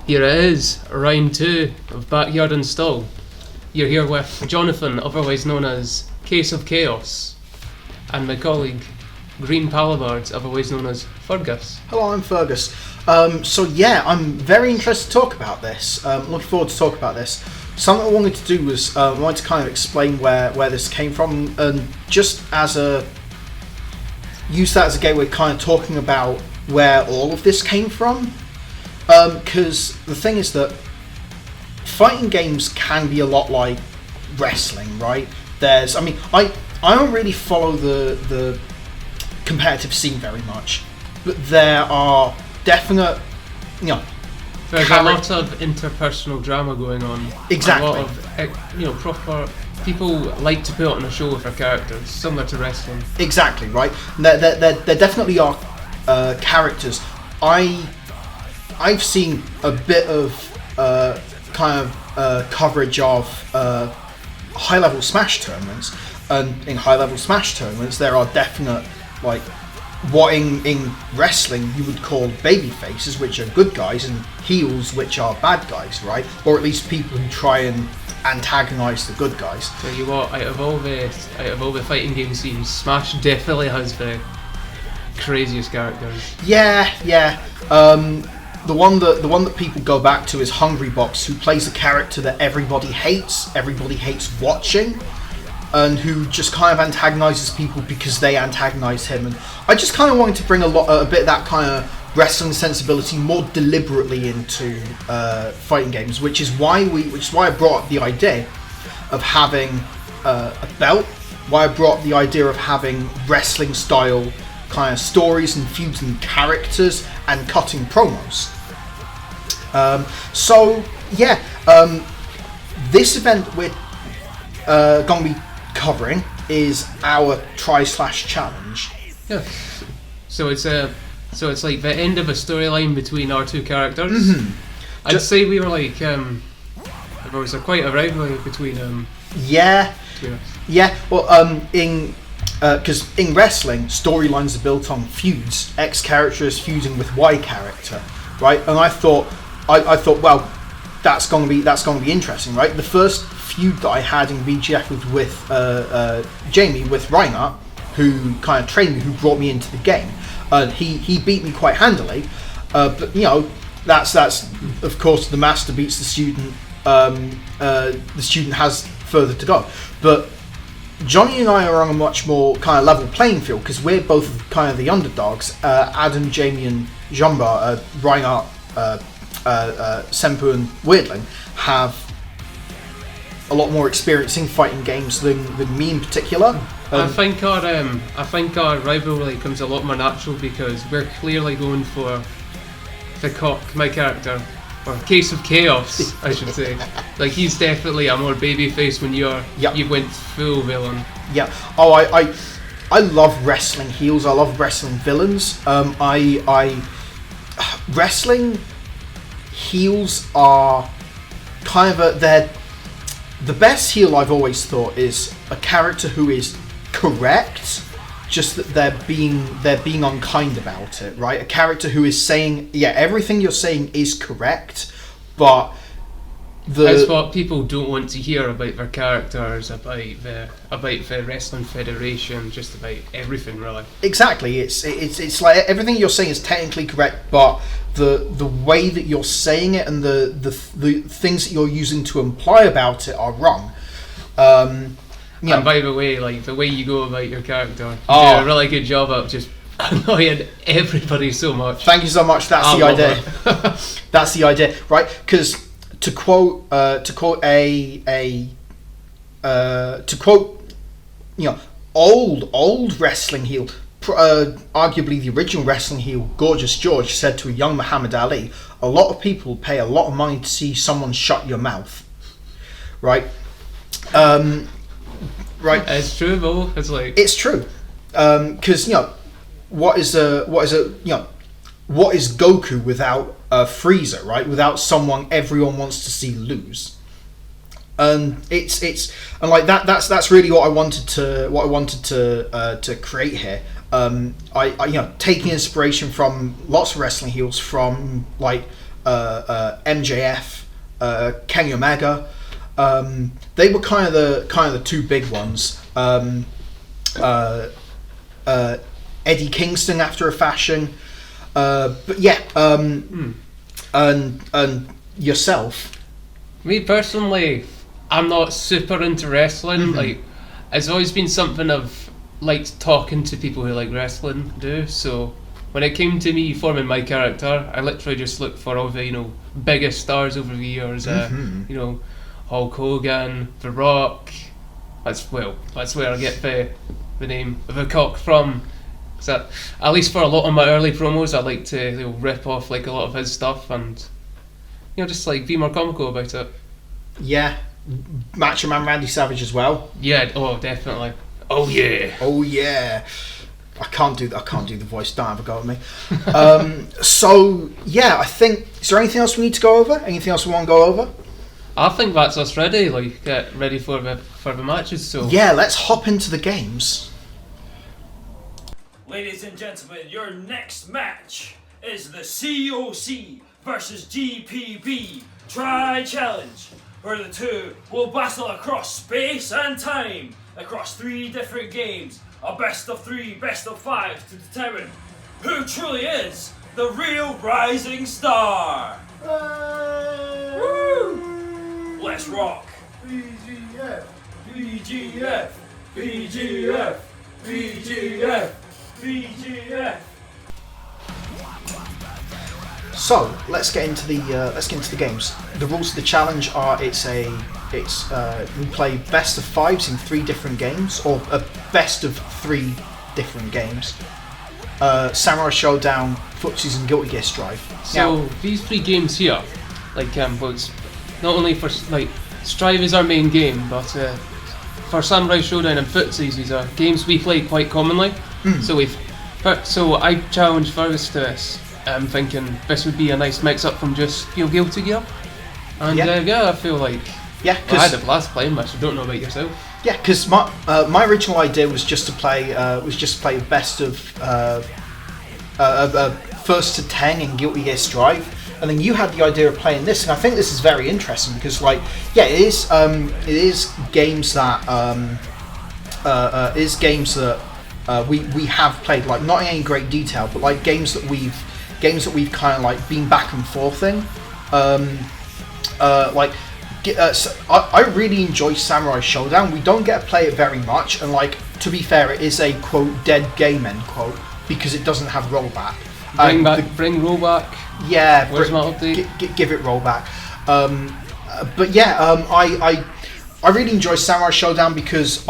Here it is, round 2 of Backyard Install. You're here with Jonathan, otherwise known as Case of Chaos, and my colleague, Green Palabard, otherwise known as Fergus. Hello, I'm Fergus. I'm very interested to talk about this. Looking forward to talk about this. Something I wanted to do was I wanted to kind of explain where this came from, and just use that as a gateway, kind of talking about where all of this came from. Because the thing is that fighting games can be a lot like wrestling, right? I don't really follow the competitive scene very much, but there are definite, there's a lot of interpersonal drama going on. Exactly. A lot of, proper people like to put on a show with their characters, similar to wrestling. Exactly, right. There definitely are characters. I've seen a bit of coverage of high-level Smash tournaments, and in high-level Smash tournaments there are definite, like, what in wrestling you would call baby faces, which are good guys, and heels, which are bad guys, right? Or at least people who try and antagonize the good guys. Tell you what, out of all the fighting game scenes, Smash definitely has the craziest characters. Yeah. The one that people go back to is Hungrybox, who plays a character that everybody hates watching, and who just kind of antagonizes people because they antagonize him. And I just kind of wanted to bring a bit of that kind of wrestling sensibility more deliberately into fighting games, which is why I brought up the idea of having a belt, why I brought up the idea of having wrestling style kind of stories and feuds and characters and cutting promos. This event we're going to be covering is our try/challenge. Yeah. So it's like the end of a storyline between our two characters. Mm-hmm. I'd say we were like there was quite a rivalry between Yeah. between us. Yeah. Well, because in wrestling, storylines are built on feuds. X character is feuding with Y character, right? And I thought, well, that's going to be interesting, right? The first feud that I had in VGF was with Jamie, with Reinhardt, who kind of trained me, who brought me into the game. He beat me quite handily, but that's of course the master beats the student. The student has further to go, but Johnny and I are on a much more kind of level playing field because we're both kind of the underdogs. Adam, Jamie, and Jumba, Reinhardt, Senpu, and Weirdling have a lot more experience in fighting games than me in particular. I think our rivalry comes a lot more natural because we're clearly going for the CoC, my character, or Case of Chaos, I should say. Like, he's definitely a more babyface when you went full villain. Yeah. Oh, I love wrestling heels. I love wrestling villains. Wrestling heels are kind of the best heel I've always thought is a character who is correct, just that they're being unkind about it, right? A character who is saying, everything you're saying is correct, but that's what people don't want to hear about their characters, about the wrestling federation, just about everything, really. Exactly. It's like everything you're saying is technically correct, but the way that you're saying it and the things that you're using to imply about it are wrong. And by the way, like, the way you go about your character, you do a really good job of just annoying everybody so much. Thank you so much. That's the idea. That's the idea, right? Because to quote old wrestling heel, arguably the original wrestling heel, Gorgeous George, said to a young Muhammad Ali, "A lot of people pay a lot of money to see someone shut your mouth." Right. Right. It's true, though. It's like, it's true, because what is Goku without Frieza, right? Without someone everyone wants to see lose, and it's like that's really what I wanted to create here. I taking inspiration from lots of wrestling heels, from like MJF, Kenny Omega. They were kind of the two big ones. Eddie Kingston after a fashion, but yeah, and yourself. Me personally, I'm not super into wrestling. Like, it's always been something I've liked talking to people who like wrestling do. So when it came to me forming my character, I literally just looked for all the biggest stars over the years. Hulk Hogan, The Rock. That's where I get the name of the CoC from. So at least for a lot of my early promos, I like to rip off like a lot of his stuff and just like be more comical about it. Yeah, Macho Man Randy Savage as well. Yeah, definitely. Oh yeah. I can't do the voice. Don't have a go at me. So yeah, I think. Is there anything else we need to go over? Anything else we want to go over? I think that's us ready. Like, get ready for the matches. So yeah, let's hop into the games. Ladies and gentlemen, your next match is the CoC versus GPB Tri-Challenge, where the two will battle across space and time, across 3 different games, a best of 3, best of 5, to determine who truly is the real rising star. Woo! Let's rock. BGF, BGF, BGF, BGF, BGF. So let's get into the games. The rules of the challenge are we play best of 5s in 3 different games, or a best of 3 different games. Samurai Showdown, Footsies, and Guilty Gear Strive. So these 3 games here, like it's not only for like Strive is our main game, but for Samurai Showdown and Footsies, these are games we play quite commonly. So I challenge Fergus to this. I'm thinking this would be a nice mix up from just Guilty Gear, and I feel like I had a blast playing this. I don't know about yourself. Yeah, because my original idea was just to play best of first to 10 in Guilty Gear Strive, and then you had the idea of playing this, and I think this is very interesting because it is games that we have played, like not in any great detail, but like games that we've kind of like been back and forth in. I really enjoy Samurai Showdown. We don't get to play it very much, and like, to be fair, it is a quote dead game end quote because it doesn't have rollback. Bring rollback. Yeah, where's my update? Give it rollback. But yeah, I really enjoy Samurai Showdown because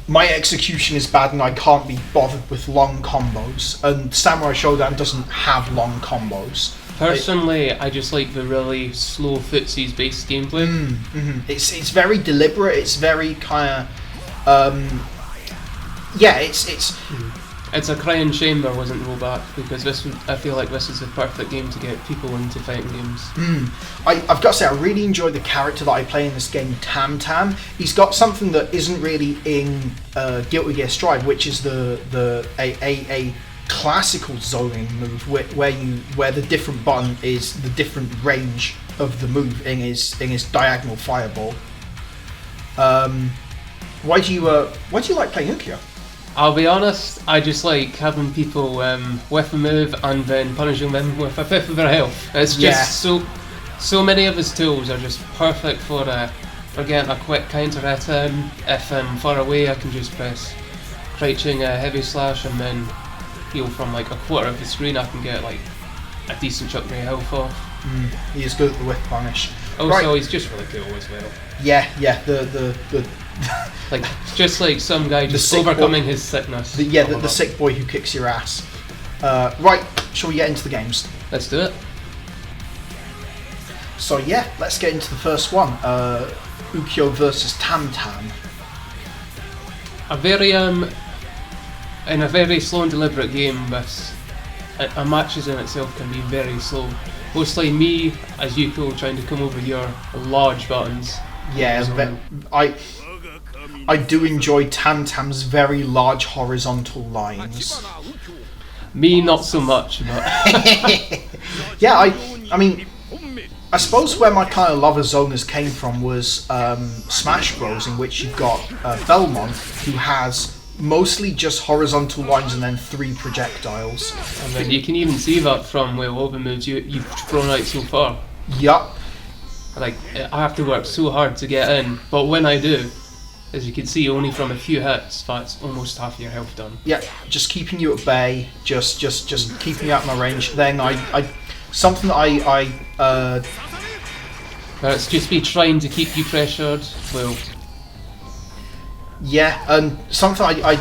my execution is bad and I can't be bothered with long combos, and Samurai Showdown doesn't have long combos. Personally, I just like the really slow Footsies based gameplay. It's very deliberate. It's very kind of It's a crying shame there wasn't rollback, because I feel like this is the perfect game to get people into fighting games. I've got to say, I really enjoy the character that I play in this game, Tam Tam. He's got something that isn't really in Guilty Gear Strive, which is a classical zoning move where the different button is the different range of the move in his diagonal fireball. Why do you like playing Ukiyo? I'll be honest, I just like having people whiff a move and then punishing them with a fifth of their health. It's just so many of his tools are just perfect for getting a quick counter hit in. If I'm far away, I can just press crouching heavy slash and then heal from like a quarter of the screen. I can get like a decent chunk of my health off. He's good at the whip punish. Also, he's just really cool as well. Yeah, the like just like some guy just overcoming his sickness. The sick boy who kicks your ass. Right, shall we get into the games? Let's do it. So yeah, let's get into the first one. Ukiyo versus Tam Tam. In a very slow and deliberate game, but a matches in itself can be very slow. Mostly me as Yuko trying to come over your large buttons. Yeah, I do enjoy Tam Tam's very large horizontal lines. Me, not so much, but yeah, I mean, I suppose where my kind of love of zoners came from was Smash Bros, in which you've got Belmont, who has mostly just horizontal lines and then 3 projectiles. And then you can even see that from where all the moves you've thrown out so far. Yup. Like, I have to work so hard to get in, but when I do, as you can see, only from a few hits, that's almost half your health done. Yeah, just keeping you at bay, just keeping you out of my range. Then something that It's just me trying to keep you pressured. Well, yeah, and something I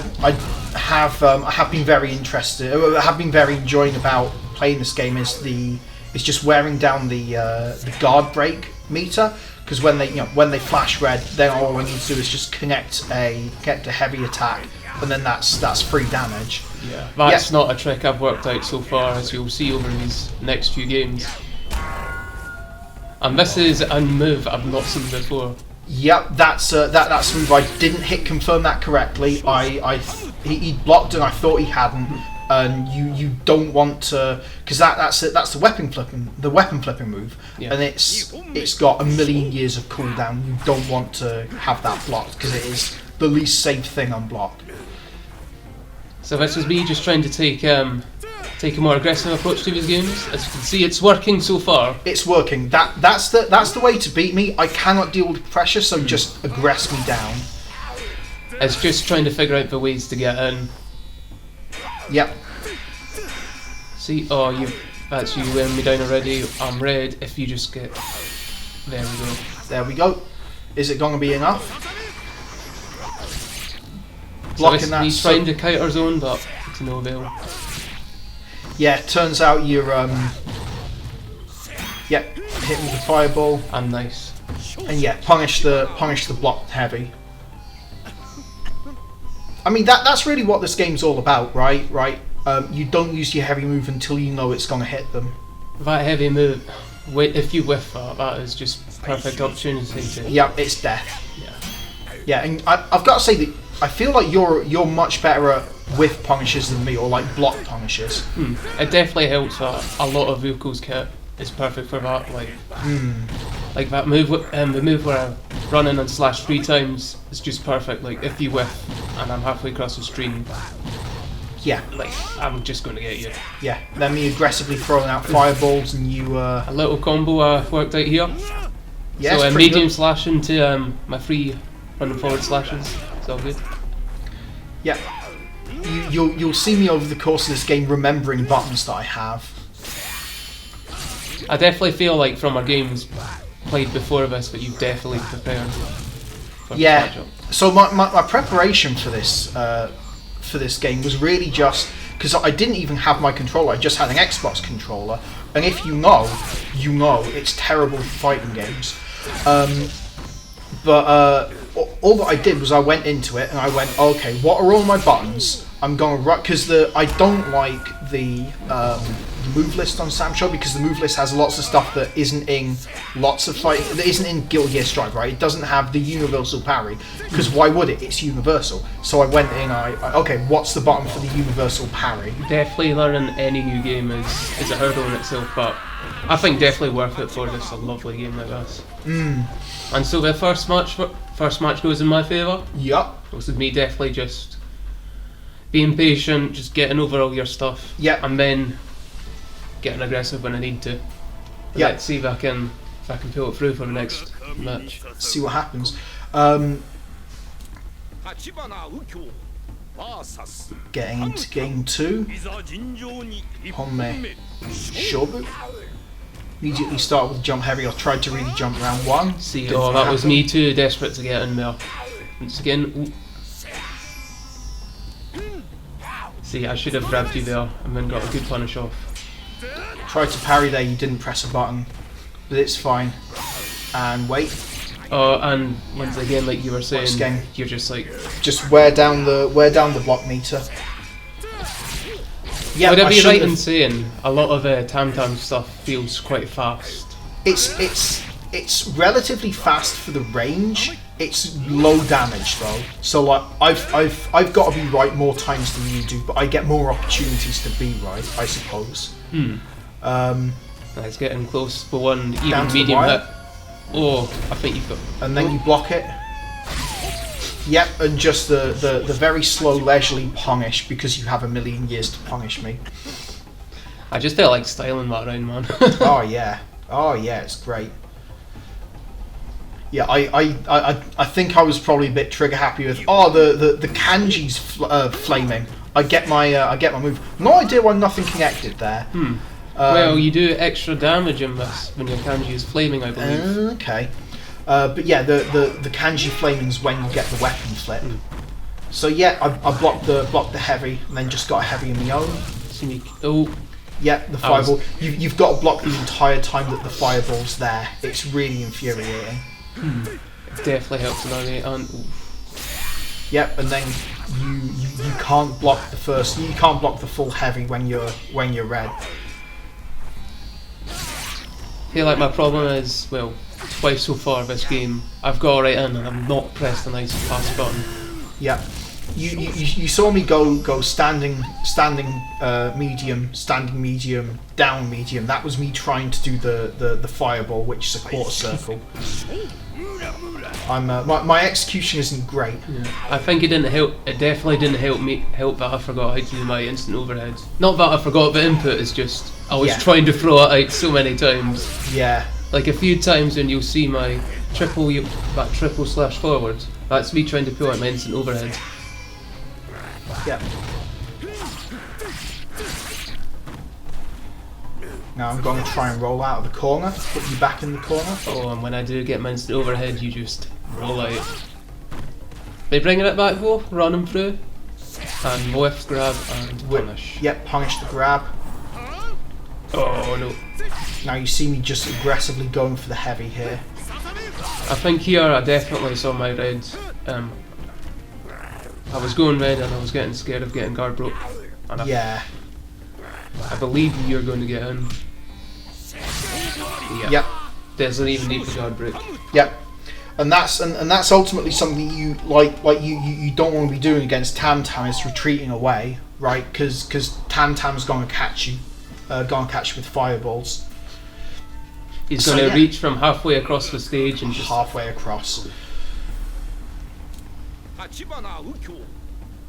have been very interested, have been very enjoying about playing this game is just wearing down the guard break meter, because when they flash red, then all I need to do is just connect a heavy attack, and then that's free damage. yeah, that's not a trick I've worked out so far, as you'll see over these next few games. And this is a move I've not seen before. Yep, that's a move. I didn't hit confirm that correctly. He blocked and I thought he hadn't. And you don't want to, because that's the weapon flipping move, Yeah. and it's got a million years of cooldown. You don't want to have that blocked because it is the least safe thing unblocked. So this is me just trying to take a more aggressive approach to these games. As you can see, it's working so far. It's working. That's the way to beat me. I cannot deal with pressure, so just aggress me down. It's just trying to figure out the ways to get in. Yep. See, that's you wearing me down already. I'm red. If you just get, there we go. There we go. Is it going to be enough? So Blocking this that. me trying to counter zone, but to no avail. Yeah, turns out you're yep, hitting with the fireball. I'm nice. And yeah, punish the blocked heavy. I mean that's really what this game's all about, right? You don't use your heavy move until you know it's gonna hit them. That heavy move, if you whiff that is just perfect opportunity to. Yeah, it's death. Yeah. Yeah, and I've got to say that I feel like you're much better at whiff punishes than me, or like block punishes. It definitely helps that a lot of vehicles kit is perfect for that. Like that move, the move where I run in and slash 3 times is just perfect. Like if you whiff and I'm halfway across the stream, Yeah. like I'm just going to get you. Yeah. Then me aggressively throwing out fireballs and you. A little combo I worked out here. Yeah, So it's pretty medium good. slash into my free running forward slashes. It's all good. Yeah. You'll see me over the course of this game remembering buttons that I have. I definitely feel like from our games played before this that you've definitely prepared for this Yeah. matchup. So my preparation for this game was really just because I didn't even have my controller. I just had an Xbox controller, and if you know, it's terrible for fighting games. But all that I did was I went into it and I went, okay, what are all my buttons? I'm going to because I don't like the move list on Sam Show, because the move list has lots of stuff that isn't in lots of fighting, that isn't in Guilty Gear Strive, right? It doesn't have the universal parry, because why would it? It's universal. So I went in, okay, what's the button for the universal parry? Definitely learning any new game is a hurdle in itself, but I think definitely worth it for this a lovely game like this. And so the first match goes in my favour. Yup. This is me definitely just being patient, just getting over all your stuff. Yep. And then getting aggressive when I need to. Yep. Let's see if I can pull it through for the next match. See what happens. Getting into game 2. Honme Shobu. Immediately start with jump heavy. I tried to really jump round 1. See, Didn't that was happen. me too desperate to get in there. Once again, ooh. See, I should have grabbed you there and then got a good punish off. Tried to parry there, you didn't press a button, but it's fine. And wait, Oh, and once again, like you were saying, again? you're just like, just wear down the block meter. Yeah, would I be shouldn't right in have- saying a lot of Tam Tam stuff feels quite fast? It's relatively fast for the range. It's low damage though, so like I've got to be right more times than you do, but I get more opportunities to be right, I suppose. It's getting close for one Down even to the medium wire. hit. Oh, I think you've got. And then you block it. Yep, and just the very slow, leisurely punish because you have a million years to punish me. I just don't like styling that round, man. Oh yeah, it's great. Yeah, I think I was probably a bit trigger happy with. Oh, the kanji's flaming. I get my move. No idea why nothing connected there. Well, you do extra damage in this when your kanji is flaming, I believe. Okay. But yeah, the kanji flaming's when you get the weapon flip. So yeah, I blocked the heavy and then just got a heavy of my own. Oh. Yeah, the fireball. You've got to block the entire time that the fireball's there. It's really infuriating. It definitely helps an army. Yep, and then you can't block the first. You can't block the full heavy when you're red. I feel like my problem is, well, twice so far this game, I've got right in and I've not pressed the nice pass button. Yeah, you saw me go standing medium, standing medium, down medium. That was me trying to do the fireball, which is a quarter circle. My execution isn't great. Yeah. I think it didn't help. It definitely didn't help that I forgot how to do my instant overhead. Not that I forgot the input. It's just I was trying to throw it out so many times. Yeah. Like a few times when you'll see my triple slash forward. That's me trying to pull out my instant overhead. Yeah. Now I'm going to try and roll out of the corner, put you back in the corner. Oh, and when I do get my instant overhead, you just roll out. They bringing it back though, run them through, and lift, grab, and punish. Yep, punish the grab. Oh no. Now you see me just aggressively going for the heavy here. I think here I definitely saw my red. I was going red and I was getting scared of getting guard broke. And I believe you're going to get in. Yeah. Yep. Doesn't even need the guard break. Yep. And that's ultimately something you you don't want to be doing against Tam Tam, is retreating away, right? Because Tam Tam's going to catch you, with fireballs. He's going to reach from halfway across the stage and just halfway across.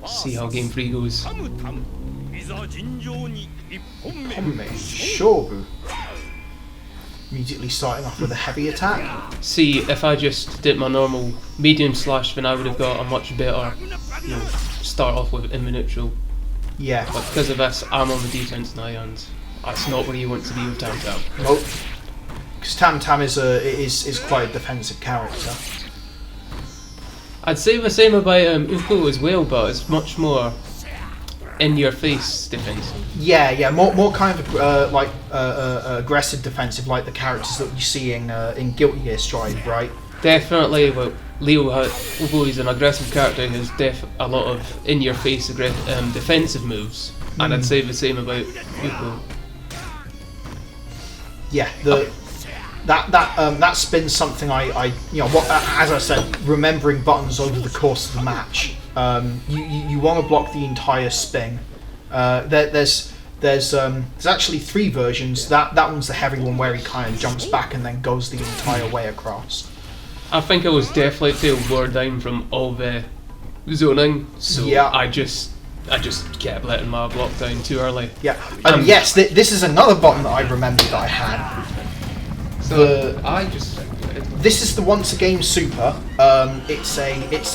See how game 3 goes. Shobu. Immediately starting off with a heavy attack. See, if I just did my normal medium slash, then I would have got a much better, start off with in the neutral. Yeah. But because of this, I'm on the defense now, and that's not where you want to be with Tam Tam. Nope. Because Tam Tam is quite a defensive character. I'd say the same about Uko as well, but it's much more in your face defensive. Yeah, more kind of aggressive defensive, like the characters that you see in Guilty Gear Strive, right? Definitely, but Leo, although he's an aggressive character, he has a lot of in your face defensive moves, and I'd say the same about Uko. Yeah, that spin's something I as I said, remembering buttons over the course of the match. You want to block the entire spin. There's actually 3 versions. That one's the heavy one where he kind of jumps back and then goes the entire way across. I think I was definitely too wore down from all the zoning, so I just kept letting my block down too early. Yeah, and yes, this is another button that I remembered that I had. So this is the Once a Game Super. It's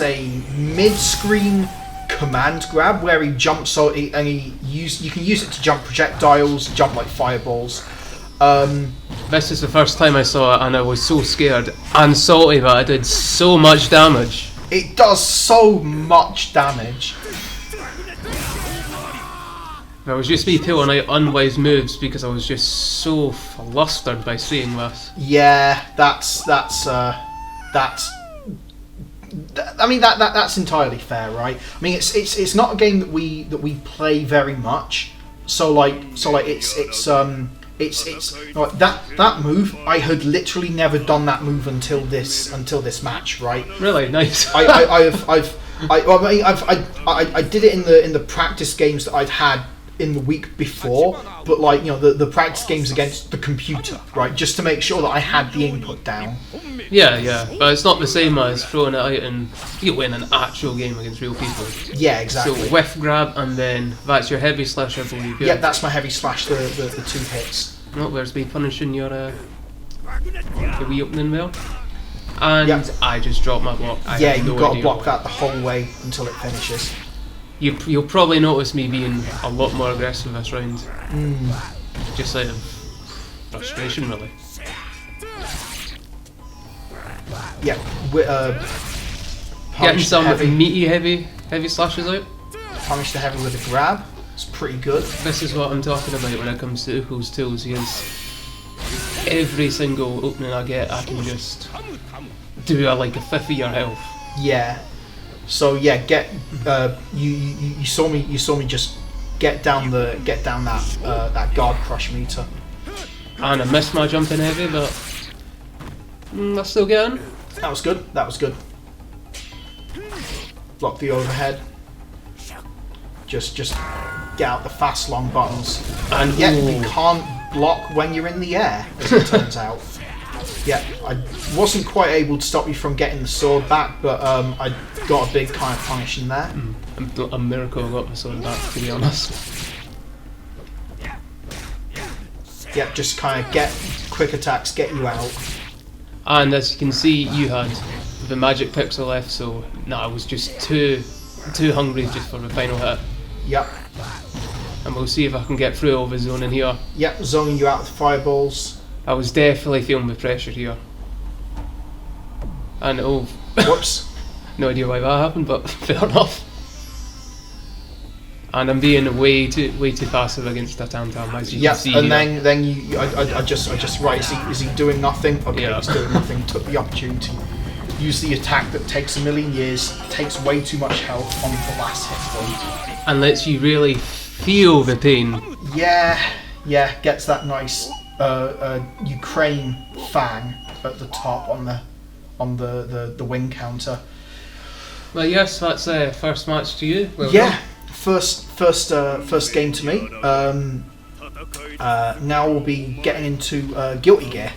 a mid-screen command grab where he jumps, you can use it to jump projectiles, jump like fireballs. This is the first time I saw it, and I was so scared and salty that I did so much damage. It does so much damage. It was just me pulling out unwise moves because I was just so flustered by seeing this. Yeah, that's entirely fair, right? I mean, it's not a game that we play very much. So it's like that move. I had literally never done that move until this match, right? Really nice. I did it in the practice games that I'd had in the week before, but like, you know, the practice games against the computer, right? Just to make sure that I had the input down. Yeah, but it's not the same as throwing it out and you win an actual game against real people. Yeah, exactly. So whiff grab, and then that's your heavy slash, I believe. Yeah, that's my heavy slash, the 2 hits. Oh, there's me punishing your wee opening bell. And Yep. I just dropped my block. Yeah, you've got to block that the whole way until it finishes. You'll probably notice me being a lot more aggressive this round. Just out of frustration, really. Yeah, Getting some heavy, meaty heavy slashes out. punish the heavy with a grab. It's pretty good. This is what I'm talking about when it comes to Uko's tools. Every single opening I get, I can just do like a fifth of your health. Yeah. So yeah, you saw me just get down that guard crush meter. And I missed my jumping heavy, but I still get in. That was good. Block the overhead. Just get out the fast long buttons. And yet we can't block when you're in the air, as it turns out. Yeah, I wasn't quite able to stop you from getting the sword back, but I got a big kind of punish in there. A miracle I got the sword back, to be honest. Yeah, just kind of get quick attacks, get you out. And as you can see, you had the magic pixel left, so I was just too hungry just for the final hit. Yep. And we'll see if I can get through all the zone in here. Yep, zoning you out with fireballs. I was definitely feeling the pressure here. And Whoops. No idea why that happened, but fair enough. And I'm being way too passive against that Tam, as you can see. And here. then I just right. Is he doing nothing? Okay, Yeah. he's doing nothing. Took the opportunity. Use the attack that takes a million years, takes way too much health on the last hit point. And lets you really feel the pain. Yeah, gets that nice Ukraine fang at the top on the wing counter. Well, yes, that's first match to you. Well Yeah, done. first game to me. Now we'll be getting into Guilty Gear.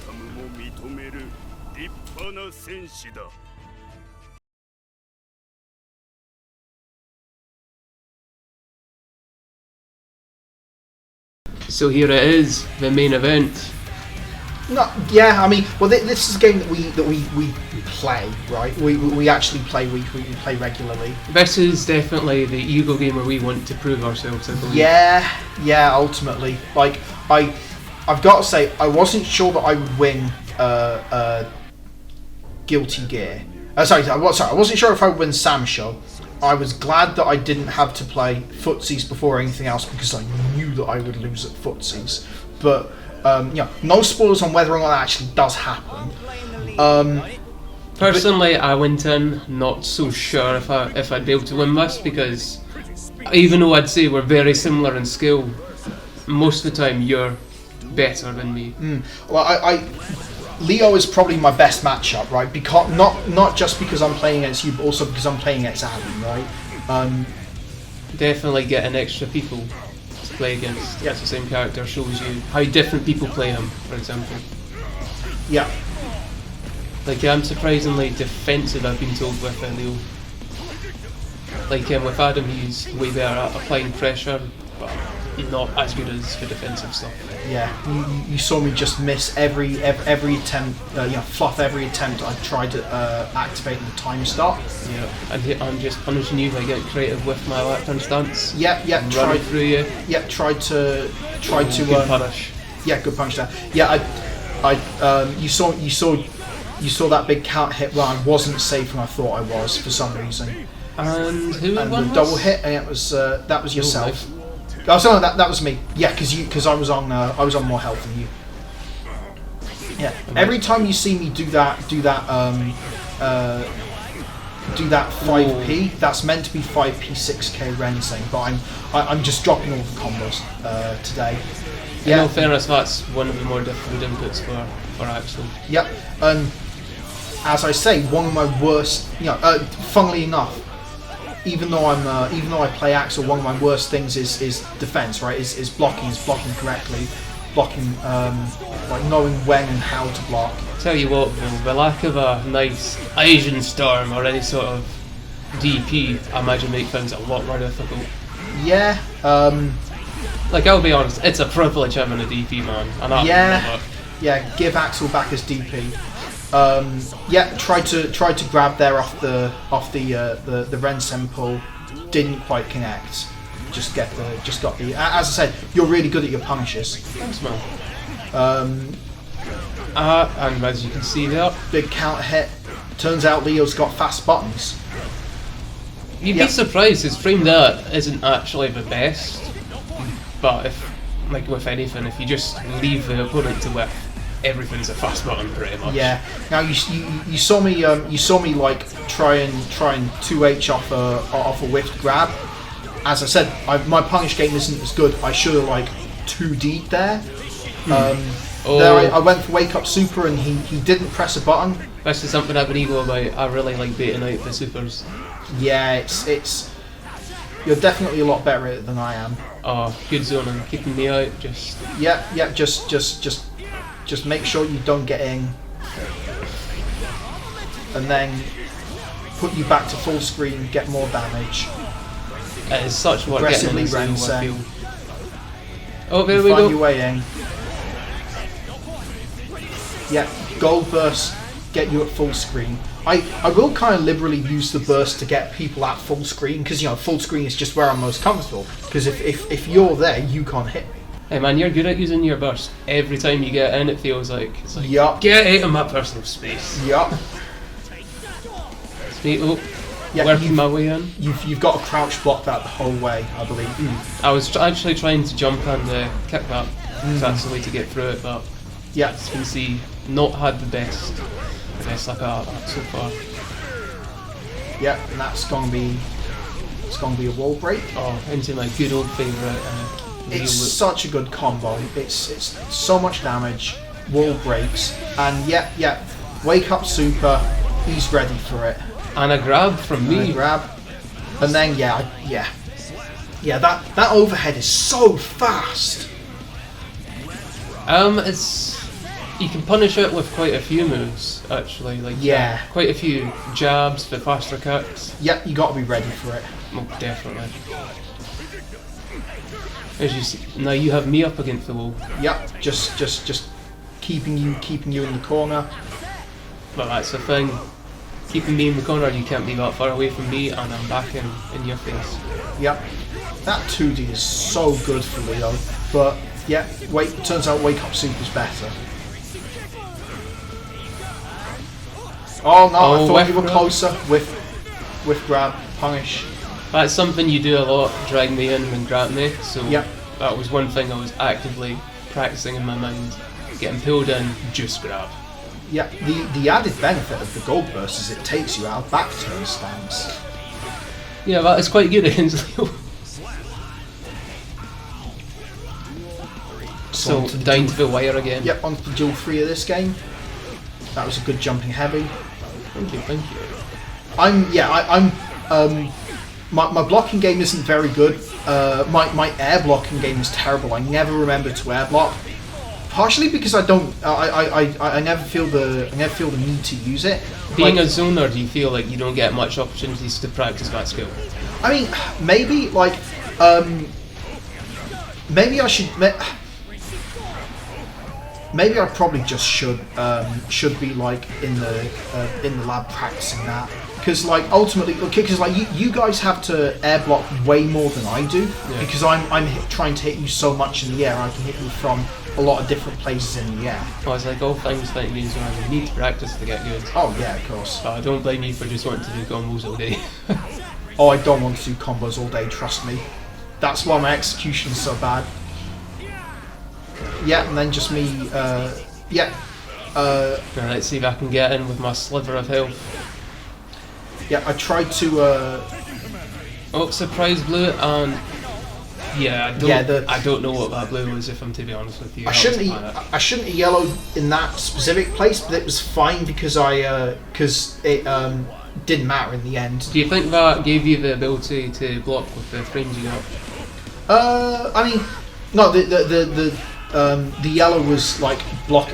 So here it is, the main event. I mean, well, this is a game that we play, right? We actually play weekly, we play regularly. This is definitely the ego game where we want to prove ourselves, I believe. Yeah, ultimately. Like, I've got to say, I wasn't sure that I would win Guilty Gear. I wasn't sure if I would win Sam Show. I was glad that I didn't have to play Footsies before anything else because I knew that I would lose at Footsies. But no spoilers on whether or not that actually does happen. Personally, I went in not so sure if I'd be able to win this because even though I'd say we're very similar in skill, most of the time you're better than me. Well, Leo is probably my best matchup, right? Because not just because I'm playing against you, but also because I'm playing against Ali, right? Definitely getting extra people to play against the same character shows you how different people play him, for example. Yeah. Like, I'm surprisingly defensive, I've been told, with Leo. Like, with Adam, he's way better at applying pressure, but not as good as the defensive stuff. Yeah, you saw me just miss every attempt, fluff every attempt I tried to activate the time stop. Yeah, and I'm just punishing you by getting creative with my lap turn stance. Yep, tried through you. Yep, tried to. Good punish. Yeah, good punish there. Yeah, you saw that big count hit where I wasn't safe and I thought I was for some reason. And who and won the double hit, and that was yourself. Oh, Oh, sorry, that was me. Yeah, because I was on more health than you. Yeah. Every time you see me do that 5p, that's meant to be 5p 6k Rensing, but I'm just dropping all the combos today. In all fairness, that's one of the more difficult inputs for Axel. Yep. And as I say, one of my worst. Funnily enough, even though I play Axel, one of my worst things is defense, right? Is blocking correctly, blocking like knowing when and how to block. Tell you what, though, the lack of a nice Asian Storm or any sort of DP, I imagine make things a lot more difficult. Yeah. Like, I'll be honest, it's a privilege having a DP, man. And yeah. Give Axel back as DP. Tried to grab there off the Ren Senpul, didn't quite connect. Just got the. As I said, you're really good at your punishes. Thanks, man. And as you can see there, big counter hit. Turns out Leo's got fast buttons. You'd be surprised, his frame there isn't actually the best. But if, like with anything, if you just leave the opponent to whiff, everything's a fast button pretty much. Yeah. Now you saw me like try and 2H off a whiffed grab. As I said, my punish game isn't as good. I should have like 2D'd there. There I went for wake up super and he didn't press a button. This is something I've been ego about. I really like baiting out the supers. Yeah, it's you're definitely a lot better at it than I am. Oh, good zoning, keeping me out. Just just make sure you don't get in, and then put you back to full screen, get more damage. It is such work getting in the field. Oh, there we go. Find your way in. Yeah, gold burst, get you at full screen. I will kind of liberally use the burst to get people at full screen, because full screen is just where I'm most comfortable. Because if you're there, you can't hit me. Hey man, you're good at using your burst. Every time you get in, it feels like it's like yup. Get out of my personal space. Yup. Working my way in. You've got to crouch block that the whole way, I believe. I was actually trying to jump and kick that. That's the way to get through it, but yeah, as you can see, not had the best luck at that so far. Yeah, and that's gonna be a wall break. Oh, into my good old favourite. It's such a good combo. It's so much damage, wall breaks, and yeah, wake up super. He's ready for it. And a grab from me. And a grab, and then yeah. That overhead is so fast. It's you can punish it with quite a few moves actually. Like quite a few jabs for faster kicks. Yeah, you got to be ready for it. Oh, definitely. As you see, now you have me up against the wall. Yep, just keeping you in the corner. But that's the thing. Keeping me in the corner, you can't be that far away from me, and I'm back in your face. Yep. That 2D is so good for Leo, but yeah, turns out wake up super's better. Oh no, I thought you were closer with grab, punish. That's something you do a lot, drag me in and grab me, so yep. That was one thing I was actively practicing in my mind. Getting pulled in, just grab. Yeah, the added benefit of the gold burst is it takes you out of back turn stance. Yeah, that is quite good against Leo. So down to the wire again. Yep, onto the dual 3 of this game. That was a good jumping heavy. Thank you. My blocking game isn't very good. My air blocking game is terrible. I never remember to air block. Partially because I never feel the need to use it. Being a zoner, do you feel like you don't get much opportunities to practice that skill? I mean, maybe maybe I should. Maybe I probably just should be like in the lab practicing that, because like ultimately, because like you guys have to air block way more than I do, because I'm trying to hit you so much in the air. I can hit you from a lot of different places in the air. Oh, it's like all things that means you need to practice to get good. Oh yeah, of course. I don't blame you for just wanting to do combos all day. Oh, I don't want to do combos all day. Trust me. That's why my execution's so bad. Yeah, and then just me, let's see if I can get in with my sliver of health. Yeah, I tried to, Oh, surprise blue, and... Yeah, I don't know what that blue was, if I'm to be honest with you. I shouldn't have yellowed in that specific place, but it was fine because didn't matter in the end. Do you think that gave you the ability to block with the frames you got? I mean, no, the yellow was like block.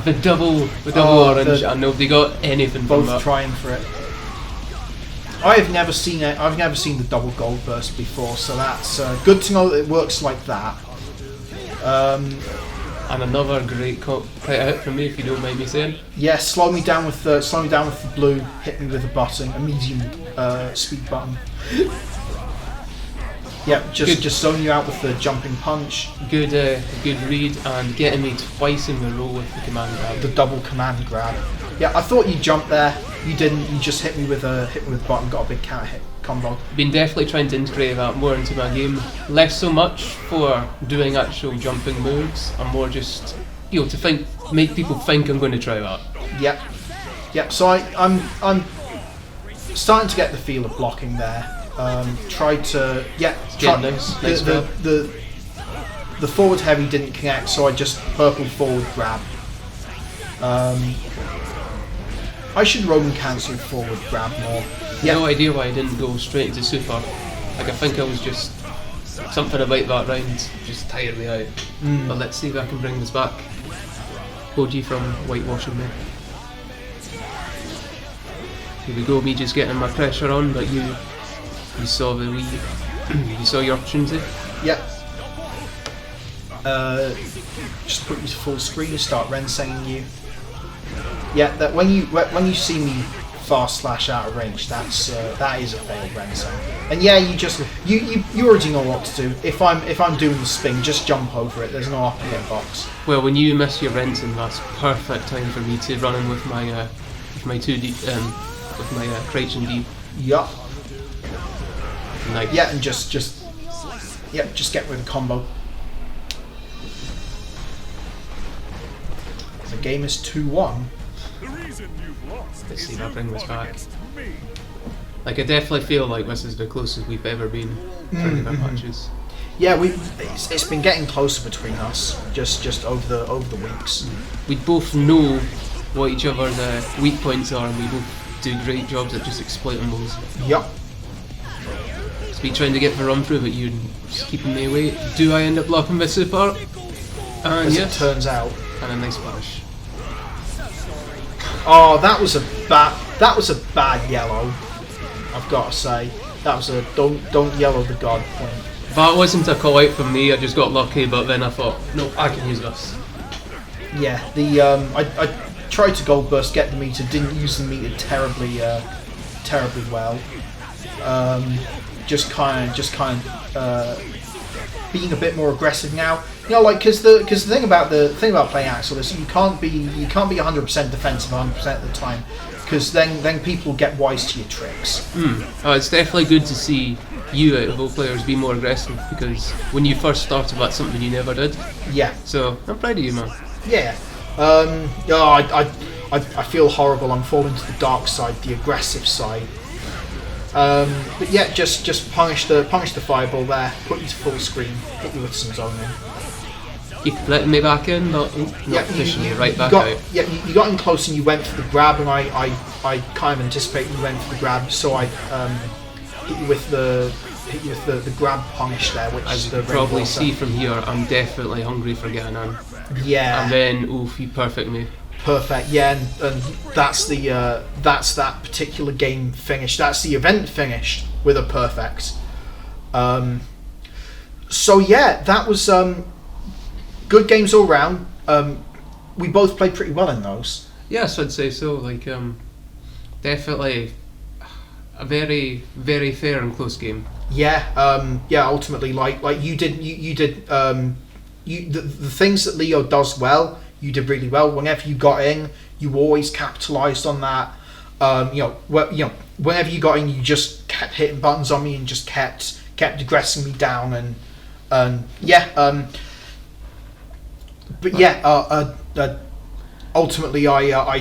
The double orange, and nobody got anything from that. Both trying for it. I've never seen it. I've never seen the double gold burst before, so that's good to know that it works like that. And another great hit from me, if you don't mind me saying. Yeah, slow me down with the blue. Hit me with a button, a medium speed button. Yeah, just zone you out with the jumping punch. Good read, and getting me twice in a row with the command grab. The double command grab. Yeah, I thought you jumped there. You didn't. You just hit me with a button. Got a big counter hit combo. Been definitely trying to integrate that more into my game. Less so much for doing actual jumping moves, and more just to make people think I'm going to try that. Yep. So I'm starting to get the feel of blocking there. Tried to the forward heavy didn't connect, so I just purple forward grab. I should Roman cancel forward grab more. No idea why I didn't go straight into super. Like, I think I was just something about that round just tired me out. But let's see if I can bring this back. OG from whitewashing me. Here we go, me just getting my pressure on, but you saw you saw your opportunity. Yep. Just put you to full screen, start rensinging you. Yeah, that when you see me fast slash out of range, that is a failed rensing. And yeah, you already know what to do. If I'm doing the spin, just jump over it. There's no upper hitbox. Well, when you miss your rensing, that's perfect time for me to run in with my 2D with my crouch and D. Yup. Nice. Yeah, and just get with a combo. The game is 2-1. Let's see if I bring this back. Like, I definitely feel like this is the closest we've ever been for the matches. Yeah, it's been getting closer between us just over the weeks. We both know what each other's weak points are, and we both do great jobs at just exploiting those. Yup. So me trying to get the run through, but you just keeping me away. Do I end up blocking the super? And As yes. it turns out. And a nice splash. Oh, that was a bad yellow. I've got to say, that was a don't yellow the god point. That wasn't a call out from me. I just got lucky, but then I thought, no, I can use this. Yeah, I tried to gold burst, get the meter, didn't use the meter terribly well. Just kind of being a bit more aggressive now. You know, like because the thing about playing Axel is you can't be 100% defensive 100% of the time, because then people get wise to your tricks. Oh, it's definitely good to see you out of all players be more aggressive, because when you first started, that's something you never did. Yeah. So I'm proud of you, man. Yeah. I feel horrible. I'm falling to the dark side, the aggressive side. But yeah, just punish the fireball there, put you to full screen, hit you with some zoning. You letting me back in, not pushing me right back out. Yeah, you got in close and you went for the grab, and I kind of anticipated you went for the grab, so I hit you with the grab punish there, which as is you the probably see from here. I'm definitely hungry for getting in. Yeah. And then oof, you perfect me. Perfect, yeah, and that's that particular game finished. That's the event finished with a perfect. So yeah, that was good games all round. We both played pretty well in those. Yes, I'd say so. Like, definitely a very, very fair and close game. Yeah, ultimately, like you did the things that Leo does well. You did really well. Whenever you got in, you always capitalised on that. Whenever you got in, you just kept hitting buttons on me and just kept aggressing me down, ultimately, yeah,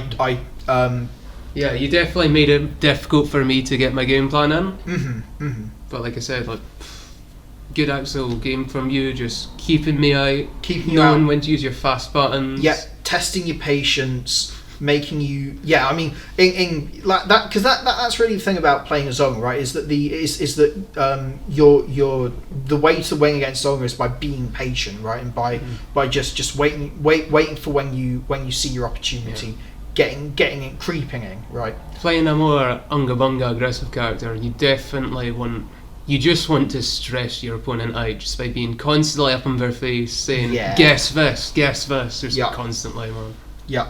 you definitely made it difficult for me to get my game plan in. But like I said, like, good Axel game from you, just keeping me out, knowing when to use your fast buttons. Yeah, testing your patience. making you, yeah, I mean, in like that, because that's really the thing about playing a Zonga, right? Is that your the way to win against Zonga is by being patient, right? And by just waiting for when you see your opportunity, getting it, creeping in, right? Playing a more unga bunga aggressive character, you just want to stress your opponent out just by being constantly up on their face, saying, guess this, just constantly, man. Yeah.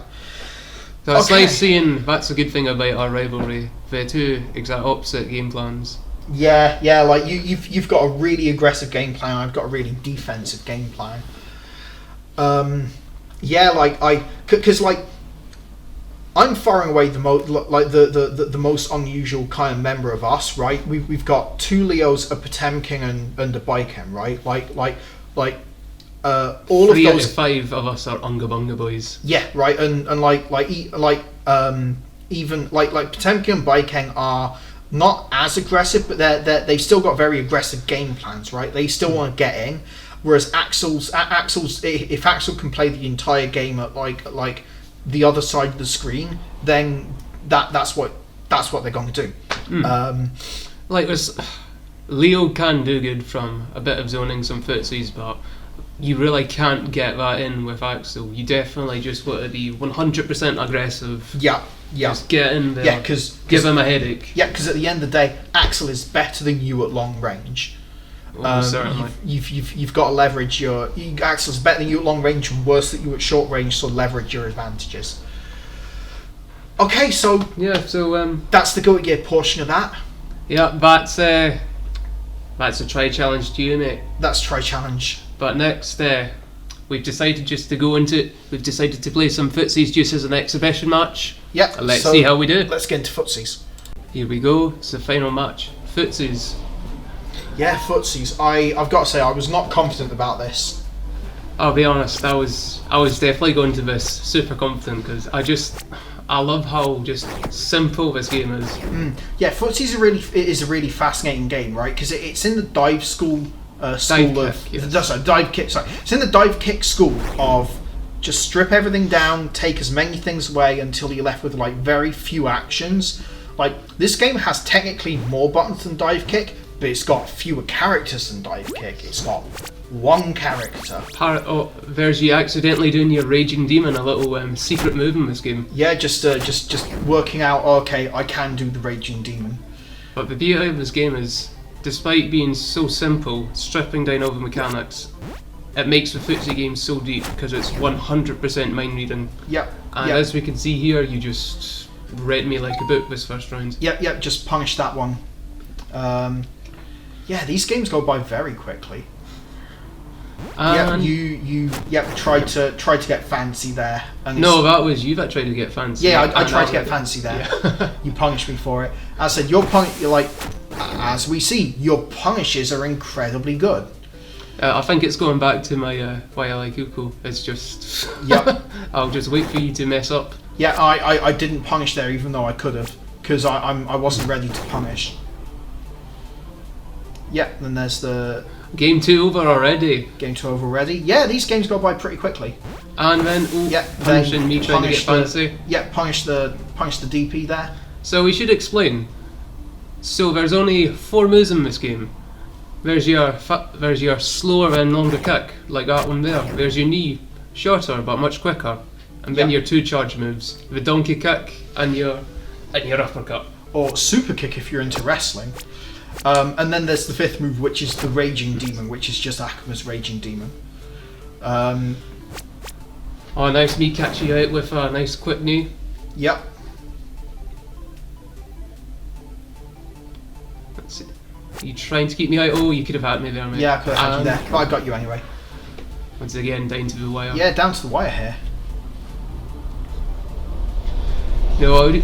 So it's nice seeing, that's a good thing about our rivalry, the two exact opposite game plans. Yeah, like you've got a really aggressive game plan, I've got a really defensive game plan. Because I'm far and away the most unusual kind of member of us, right? We've got 2 Leos, a Potemkin, and a Baiken, right? All 3 of out those. of 5 of us are unga bunga boys. Yeah, right, and even Potemkin and Baiken are not as aggressive, but they still got very aggressive game plans, right? They still want to get in, whereas Axel's if Axel can play the entire game at like the other side of the screen, then that's what they're going to do. Leo can do good from a bit of zoning some footsies, but you really can't get that in with Axel. You definitely just want to be 100% aggressive. Yeah. Just get in there. Yeah, give him a headache. Yeah, because at the end of the day, Axel is better than you at long range. Certainly. You've got to leverage Axel's better than you at long range and worse than you at short range, so leverage your advantages. Okay, so that's the Go Gear portion of that. Yeah, that's a try challenge to you, mate. That's try challenge. But next, we've decided just to go into it. We've decided to play some footsies just as an exhibition match. Yep. Let's see how we do. Let's get into footsies. Here we go. It's the final match. Footsies. Yeah, footsies. I've got to say, I was not confident about this. I'll be honest. I was definitely going to this super confident because I love how just simple this game is. Yeah, footsies is a really fascinating game, right? Because it's in the dive school. It's in the dive kick school of just strip everything down, take as many things away until you're left with like very few actions. Like this game has technically more buttons than dive kick, but it's got fewer characters than dive kick. It's got 1 character. There's you accidentally doing your raging demon, a little secret move in this game. Yeah, just working out. Okay, I can do the raging demon. But the beauty of this game is, despite being so simple, stripping down all the mechanics, it makes the footsie game so deep because it's 100% mind reading. Yep. And as we can see here, you just read me like a book this first round. Yep. Just punish that one. These games go by very quickly. You tried to get fancy there. And no, that was you that tried to get fancy. Yeah, I tried to get fancy there. Yeah. You punished me for it. As I said, as we see, your punishes are incredibly good. I think it's going back to my why I like Uko. It's just I'll just wait for you to mess up. Yeah, I didn't punish there even though I could have, because I wasn't ready to punish. Yeah, then there's the game 2 over already. Game 2 over already. Yeah, these games go by pretty quickly. And then punishing me trying to get fancy. Punish the DP there. So we should explain. So there's only 4 moves in this game. There's your slower and longer kick, like that one there. There's your knee, shorter but much quicker, and then your 2 charge moves: the donkey kick and your uppercut. Or super kick if you're into wrestling. And then there's the 5th move, which is the raging demon, which is just Akuma's raging demon. Nice me catch you out with a nice quick knee. Yep. Let's see. You trying to keep me out? Oh, you could have had me there, mate. Yeah, I could have had you there, but I got you anyway. Once again, down to the wire. Yeah, down to the wire here. No,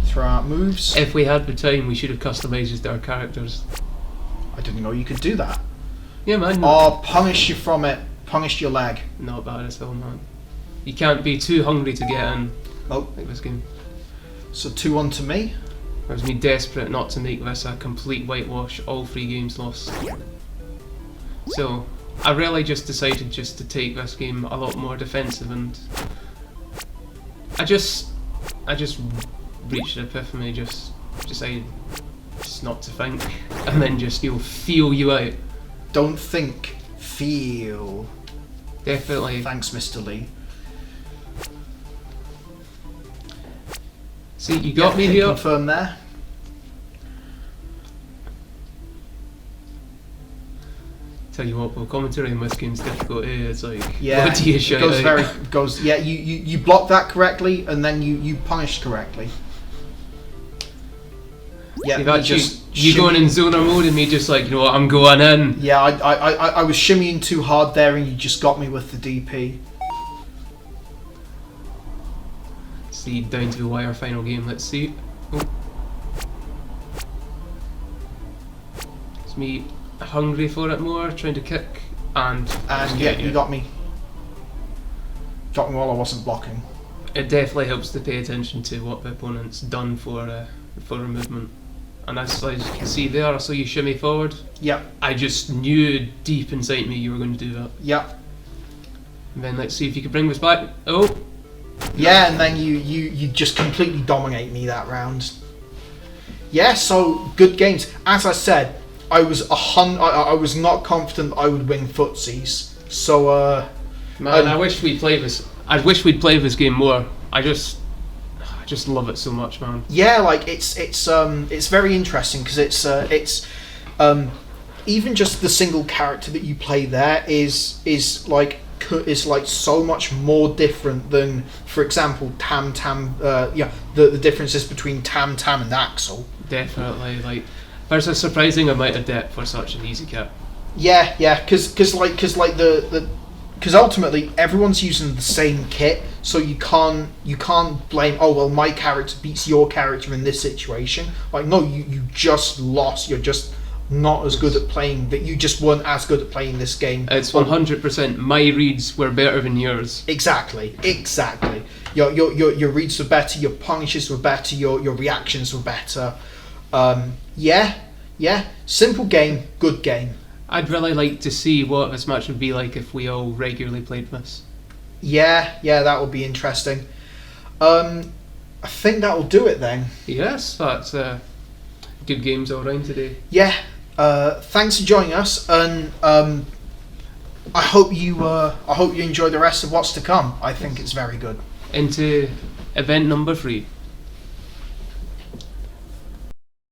throw out moves. If we had the time, we should have customised our characters. I didn't know you could do that. Yeah, man. Or punish you from it. Punish your leg. Not bad at all, man. You can't be too hungry to get in. Oh. Like this game. So 2-1 to me. It was me desperate not to make this a complete whitewash, all 3 games lost. So, I really just decided just to take this game a lot more defensive, and I just reached an epiphany, just decided just not to think, and then just you'll feel you out. Don't think, feel. Definitely. Thanks, Mr. Lee. See, you got me here. Confirm there. Tell you what, well, commentary in this game's difficult. It's like, Yeah, what do you shout it goes out? goes. Yeah, you block that correctly, and then you punished correctly. Yeah, See, me that's just you going in zoner mode and me just like, you know what, I'm going in. Yeah, I was shimmying too hard there, and you just got me with the DP. See, down to the wire final game. Let's see. Oh. It's me hungry for it more, trying to kick, and Yeah, you got me. Got me while I wasn't blocking. It definitely helps to pay attention to what the opponent's done for a movement. And as you can see there, I saw you shimmy forward. Yep. I just knew deep inside me you were going to do that. Yep. And then let's see if you can bring this back. Oh. Yeah, and then you just completely dominate me that round. Yeah, so good games. As I said, I was not confident I would win Footsies. So man, I wish we'd play this. I wish we'd play this game more. I just love it so much, man. yeah, like it's very interesting because it's even just the single character that you play there is like so much more different than, for example, Tam. The differences between Tam and Axel. Definitely, like there's a surprising amount of depth for such an easy kit. Yeah, because ultimately everyone's using the same kit, so you can't blame, oh well, my character beats your character in this situation. Like, no, you just lost. You're just not as good at playing. That you just weren't as good at playing this game. It's 100%. My reads were better than yours. Exactly. Your reads were better. Your punishes were better. Your reactions were better. Yeah. Simple game, good game. I'd really like to see what this match would be like if we all regularly played this. Yeah, that would be interesting. I think that will do it then. Yes, that's good games all round today. Yeah. Thanks for joining us, and I hope you enjoy the rest of what's to come. I think it's very good. Into event number 3.